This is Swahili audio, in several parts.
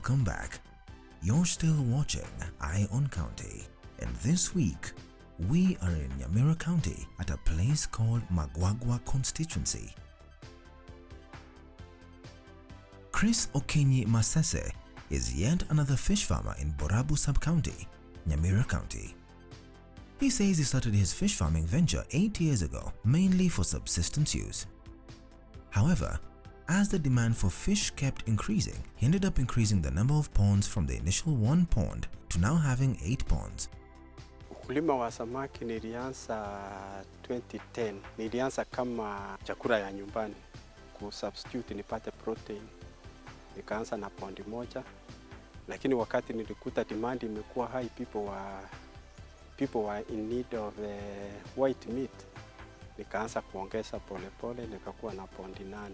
Welcome back. You're still watching Eye on County, and this week we are in Nyamira County at a place called Magwagwa constituency. Chris Okinyi Masese is yet another fish farmer in Borabu sub-county, Nyamira County. He says he started his fish farming venture 8 years ago, mainly for subsistence use. However, as the demand for fish kept increasing, he ended up increasing the number of ponds from the initial 1 pond to now having 8 ponds. Ukulima wa samaki nilianza 2010. Nilianza kama chakula ya nyumbani, kusubstitute nipate protein. Nikaanza na pondi moja, lakini wakati nilikuta demand imekuwa high, people were in need of white meat. Nikaanza kuongeza polepole, nikakuwa na pondi 8.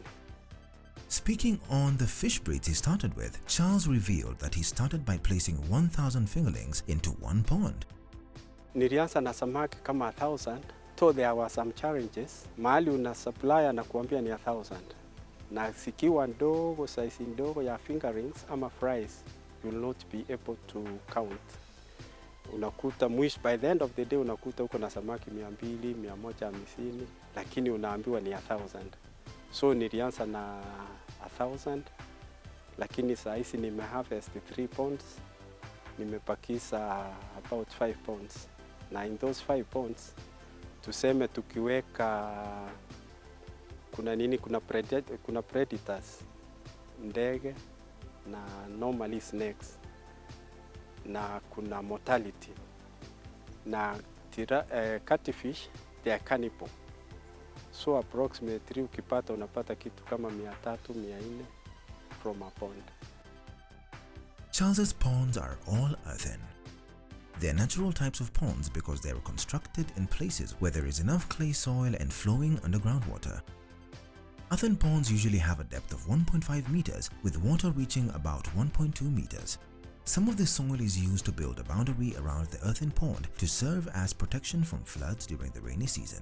Speaking on the fish breeds he started with, Charles revealed that he started by placing 1,000 fingerlings into 1 pond. Nilianza na samaki kama 1,000, so there were some challenges. Mahali una supplier na kuambia ni 1,000. Na sikiwa ndogo, size ndogo ya fingerlings ama fries, you will not be able to count. Unakuta mwisho, by the end of the day unakuta uko na samaki 200, 150, lakini unaambiwa ni 1,000. So nilianza na 1,000, lakini saa hizi nimeharvest 3 ponds, nimepakisa about 5 ponds. Na in those 5 ponds, tuseme tukiweka kuna predators, ndege na normally snakes, na kuna mortality, na catfish, they are cannibal. So approximately ukipata unapata kitu kama 300-400 from a pond. Charles's ponds are all earthen. They're natural types of ponds because they are constructed in places where there is enough clay soil and flowing underground water. Earthen ponds usually have a depth of 1.5 meters with water reaching about 1.2 meters. Some of the soil is used to build a boundary around the earthen pond to serve as protection from floods during the rainy season.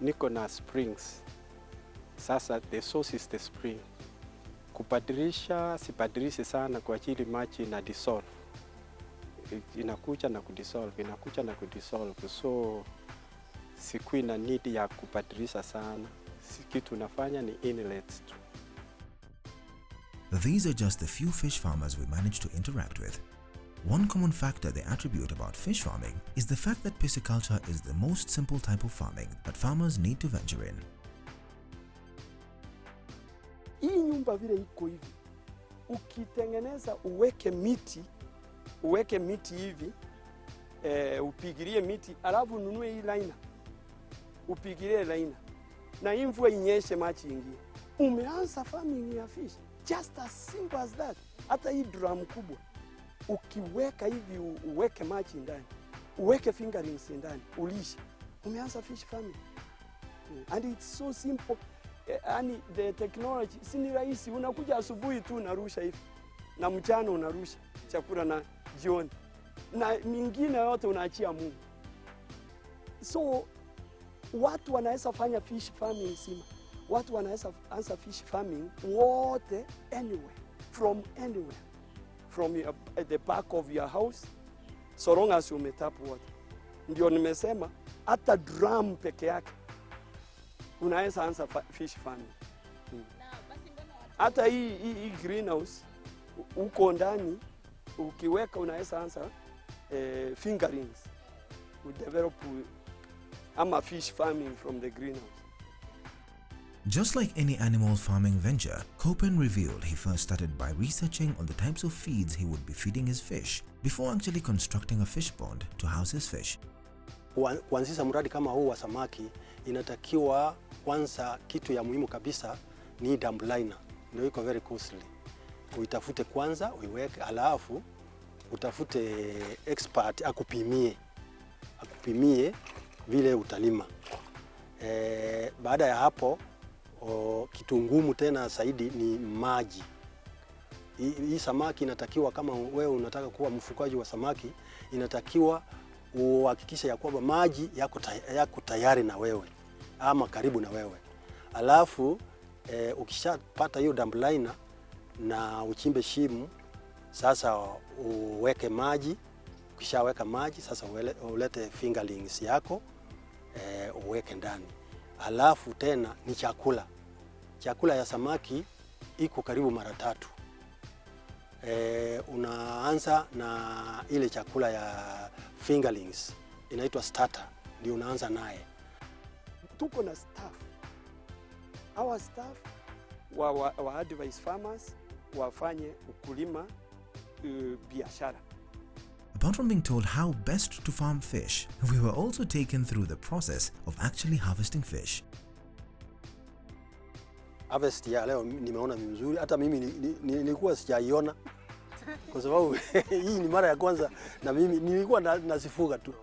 Niko na springs. Sasa the source is the spring. Kubadilisha sibadilishi sana kwa ajili maji na dissolve. Inakuja na kudissolve, inakuja na kudissolve. So sikui na need ya kubadilisha sana. Kitu nafanya ni inlets tu. These are just the few fish farmers we managed to interact with. One common factor they attribute about fish farming is the fact that pisciculture is the most simple type of farming that farmers need to venture in. Hii nyumba vile iko hivi, ukitengeneza uweke miti hivi, upigirie miti, alafu ununue hii liner, upigirie liner, na hii mvua inyeshe maji ingie, umeanza farming ya fish. Just as simple as that. Hata hii drum kubwa, ukiweka hivi, uweke maji ndani, uweke fingerlings ndani, ulishe, umeanza fish farming. And it's so simple. And the technology si ni rahisi, unakuja asubuhi tu unarusha hivi, na mchana unarusha chakula, na jioni na mingine yote unaachia Mungu. So watu wanaweza fanya fish farming sima, watu wanaweza anza fish farming wote anywhere, from the back of your house, so long as you tap water. Ndio nimesema hata drum peke yake unaweza anza fish farming. Hata hii greenhouse uko ndani, ukiweka unaweza anza fingerlings, develop ama fish farming from the greenhouse. Just like any animal farming venture, Copen revealed he first started by researching on the types of feeds he would be feeding his fish before actually constructing a fish pond to house his fish. Kuanzisha mradi kama huu wa samaki, inatakiwa kwanza, kitu ya muhimu kabisa ni dump liner. Ndio iko very costly. Uitafute kwanza, uiweke, alafu utafute expert akupimie vile utalima. Baada ya hapo, kitu ngumu tena zaidi ni maji. Hii samaki inatakiwa, kama wewe unataka kuwa mfugaji wa samaki, inatakiwa uhakikisha ya kwamba maji yako tayari na wewe ama karibu na wewe. Alafu ukishapata hiyo dump liner, na uchimbe shimo. Sasa uweke maji, ukishaweka maji sasa ulete fingerlings yako uweke ndani. Alafu tena ni chakula. Chakula ya samaki iko karibu mara 3. Unaanza na ile chakula ya fingerlings inaitwa starter, ndio unaanza naye. Tuko na staff. Our staff wa advise farmers wafanye ukulima biashara. Apart from being told how best to farm fish, we were also taken through the process of actually harvesting fish. Harvest ya leo nimeona ni mzuri, hata mimi nilikuwa sijaiona kwa sababu hii ni mara ya kwanza na mimi nilikuwa nasifuga tu.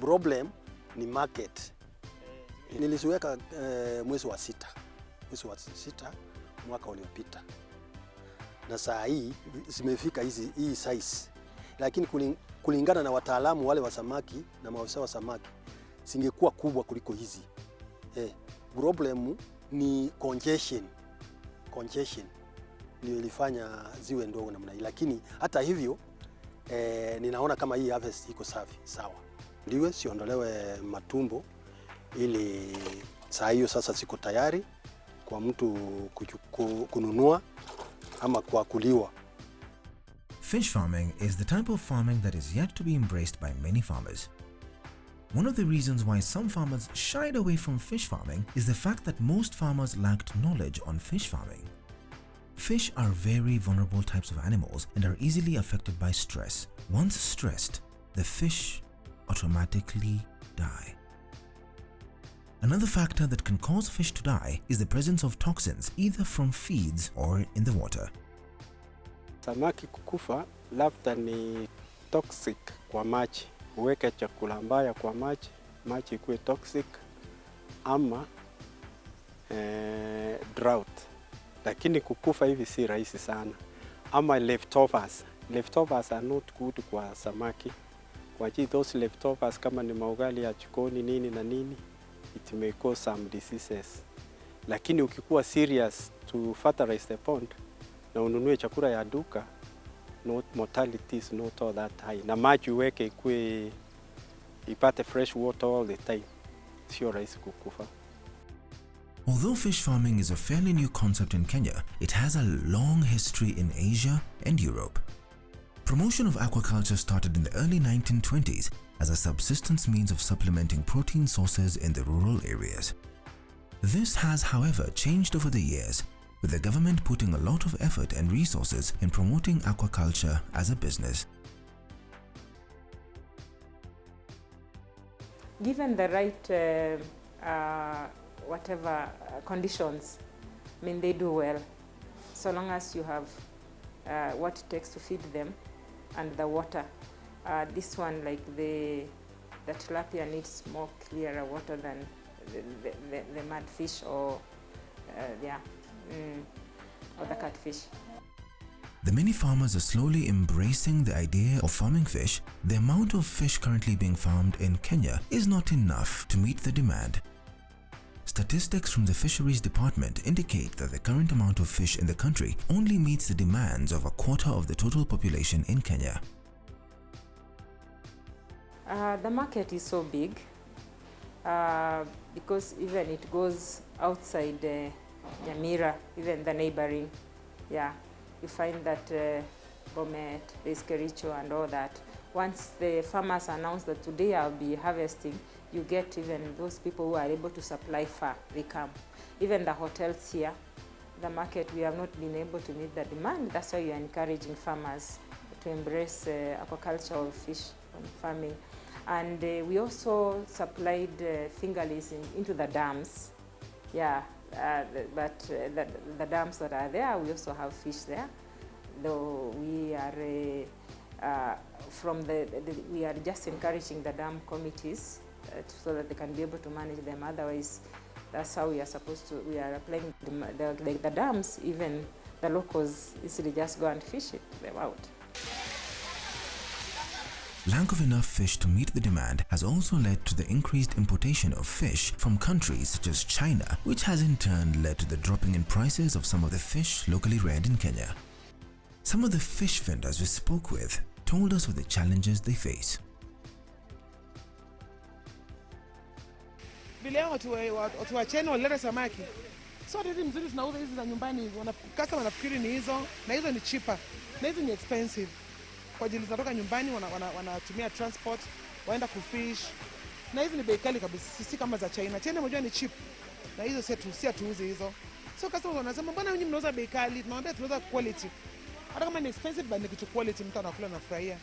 Problem ni market. Niliziweka mwezi wa 6 mwaka uliopita, na saa hii zimefika hii size, lakini kulingana na wataalamu wale wa samaki na maafisa wa samaki zingekuwa kubwa kuliko hizi. Problem ni congestion ndio ilifanya ziwe ndogo namna hii, lakini hata hivyo ninaona kama hii harvest iko sawa. Ndiwe siondolewe matumbo, ili saa hiyo sasa ziko tayari kwa mtu kununua ama kwa kuliwa. Fish farming is the type of farming that is yet to be embraced by many farmers. One of the reasons why some farmers shied away from fish farming is the fact that most farmers lacked knowledge on fish farming. Fish are very vulnerable types of animals and are easily affected by stress. Once stressed, the fish automatically die. Another factor that can cause fish to die is the presence of toxins either from feeds or in the water. Samaki kukufa labda ni toxic kwa maji. Uweke chakula mbaya kwa maji ikuwe toxic, ama drought. Lakini kukufa hivi si rahisi sana. Ama leftovers are not good kwa samaki. Kwa hiyo those leftovers kama ni maugali ya jikoni nini na nini, it may cause some diseases. Lakini ukikuwa serious to fertilize the pond na ununue chakula ya duka, mortality is not all that high. Na maji uweke ikue ipate fresh water all the time, sio rahisi kukufa. Although fish farming is a fairly new concept in Kenya, it has a long history in Asia and Europe. Promotion of aquaculture started in the early 1920s as a subsistence means of supplementing protein sources in the rural areas. This has, however, changed over the years, with the government putting a lot of effort and resources in promoting aquaculture as a business. Given the right conditions, I mean, they do well, so long as you have what it takes to feed them and the water. This one, like the tilapia, needs more clearer water than the mudfish or the catfish. The many farmers are slowly embracing the idea of farming fish. The amount of fish currently being farmed in Kenya is not enough to meet the demand. Statistics from the Fisheries Department indicate that the current amount of fish in the country only meets the demands of a quarter of the total population in Kenya. The market is so big because even it goes outside Nyamira, even the neighboring, you find that Bomet, there's Kericho and all that. Once the farmers announce that today I'll be harvesting, you get even those people who are able to supply far, they come. Even the hotels here, the market, we have not been able to meet the demand. That's why we are encouraging farmers to embrace aquaculture, fish farming. And we also supplied fingerlings into the dams. But the dams that are there, we also have fish there. Though we are we are just encouraging the dam committees so that they can be able to manage them. Otherwise, that's how we are supposed to. We are applying the dams. Even the locals easily just go and fish them out. Lack of enough fish to meet the demand has also led to the increased importation of fish from countries such as China, which has in turn led to the dropping in prices of some of the fish locally reared in Kenya. Some of the fish vendors we spoke with told us of the challenges they face. Vile watu wa China walileta samaki. So hizi mzuri tunauza hizi za nyumbani, customer wanafikiri ni hizo, na hizo ni cheaper, na hizo ni expensive. Kwa ajili zinatoka nyumbani wanatumia transport, waenda kufish. Na hizi ni bei kali kabisa, sisi kama za China. China mmoja ni cheap. Na hizo si atuuze hizo. So customers wanasema mbona nyinyi mnauza bei kali? Tunamwambia tunauza quality. Hata kama ni expensive bali ni kitu quality, mtu anakula na furahia.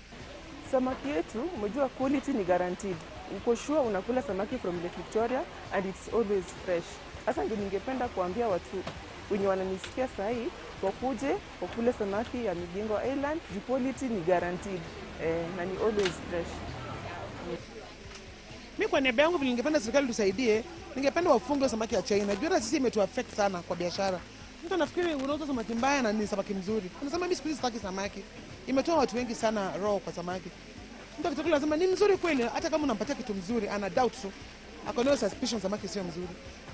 Samaki yetu, umejua quality ni guaranteed. Uko sure unakula samaki from Lake Victoria and it's always fresh. Sasa ndio ningependa kuambia watu wenye wananisikia sahi wakuje wakule samaki ya Migingo Island. The quality ni guaranteed na ni always fresh. Mimi kwa niaba yangu ningependa serikali tusaidie, ningependa wafunge samaki ya China. Jua sisi imetu affect sana kwa biashara. Mtu anafikiri unauza samaki mbaya na ni samaki mzuri. Anasema mimi siku hizi sitaki samaki. Imetoa watu wengi sana roho kwa samaki. Mtu akitokea lazima ni mzuri kweli, hata kama unampatia kitu mzuri ana doubt tu. Akona suspicion samaki sio mzuri.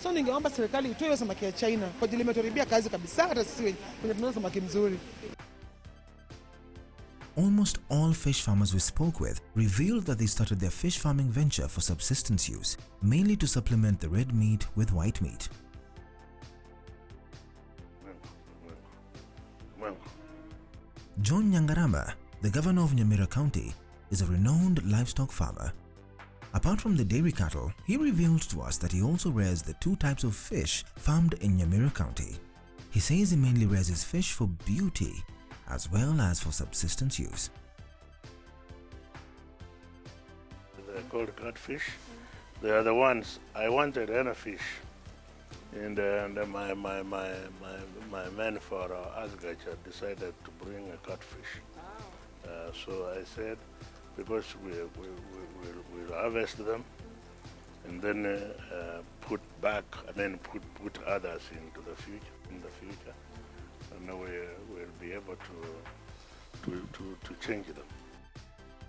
So ningeomba serikali itoe hiyo samaki ya China kwa ajili imetuharibia kazi kabisa, hata sisi wenye tunauza samaki mzuri. Almost all fish farmers we spoke with revealed that they started their fish farming venture for subsistence use, mainly to supplement the red meat with white meat. John Nyamira, the governor of Nyamira County, is a renowned livestock farmer. Apart from the dairy cattle, he revealed to us that he also rears the two types of fish farmed in Nyamira County. He says he mainly rears his fish for beauty as well as for subsistence use. They're called catfish. They are the ones I wanted henna fish, and my man for agriculture decided to bring a catfish. So I said, because we'll harvest them and then put others into the future, and we'll be able to change them.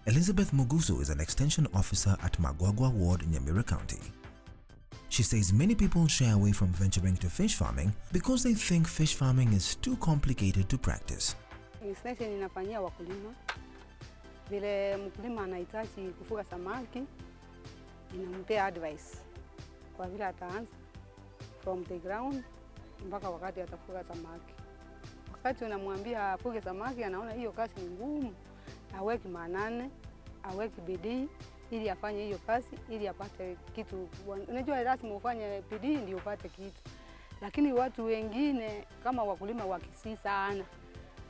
Elizabeth Mugusu is an extension officer at Magwagwa Ward, Nyamira County. She says many people shy away from venturing to fish farming because they think fish farming is too complicated to practice. Extension inafanyia wakulima. Vile mkulima anahitaji kufuga samaki, inampea advice kwa vile ataanza from the ground mpaka wakati atafuga samaki. Wakati unamwambia afuge samaki, anaona hiyo kazi ni ngumu, aweke maanane, aweke bidii ili afanye hiyo kazi ili apate kitu. Unajua lazima ufanye bidii ndio upate kitu. Lakini watu wengine kama wakulima wa Kisii sana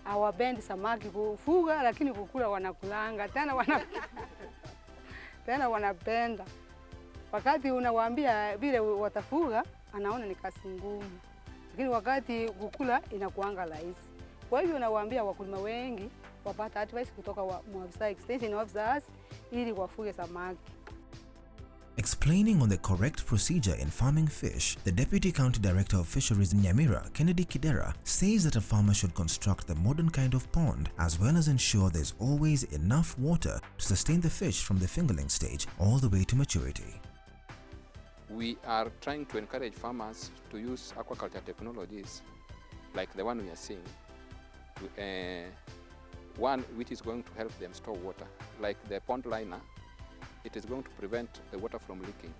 hawapendi samaki kufuga, lakini kukula wanakulanga tena wanapenda. Wakati unawaambia vile watafuga, anaona ni kazi ngumu, lakini wakati kukula inakuanga rahisi. Kwa hivyo nawaambia wakulima wengi wapata advice kutoka maafisa extension officers ili wafuge samaki. Explaining on the correct procedure in farming fish, the Deputy County Director of Fisheries in Nyamira, Kennedy Kidera, says that a farmer should construct the modern kind of pond as well as ensure there's always enough water to sustain the fish from the fingerling stage all the way to maturity. We are trying to encourage farmers to use aquaculture technologies like the one we are seeing, one which is going to help them store water, like the pond liner. It is going to prevent the water from leaking.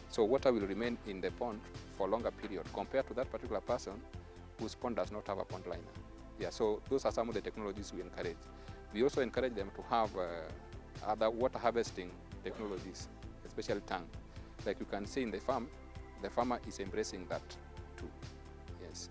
So water will remain in the pond for a longer period compared to that particular person whose pond does not have a pond liner. Yeah, so those are some of the technologies we encourage. We also encourage them to have other water harvesting technologies, especially tank. Like you can see in the farm, the farmer is embracing that too. Yes.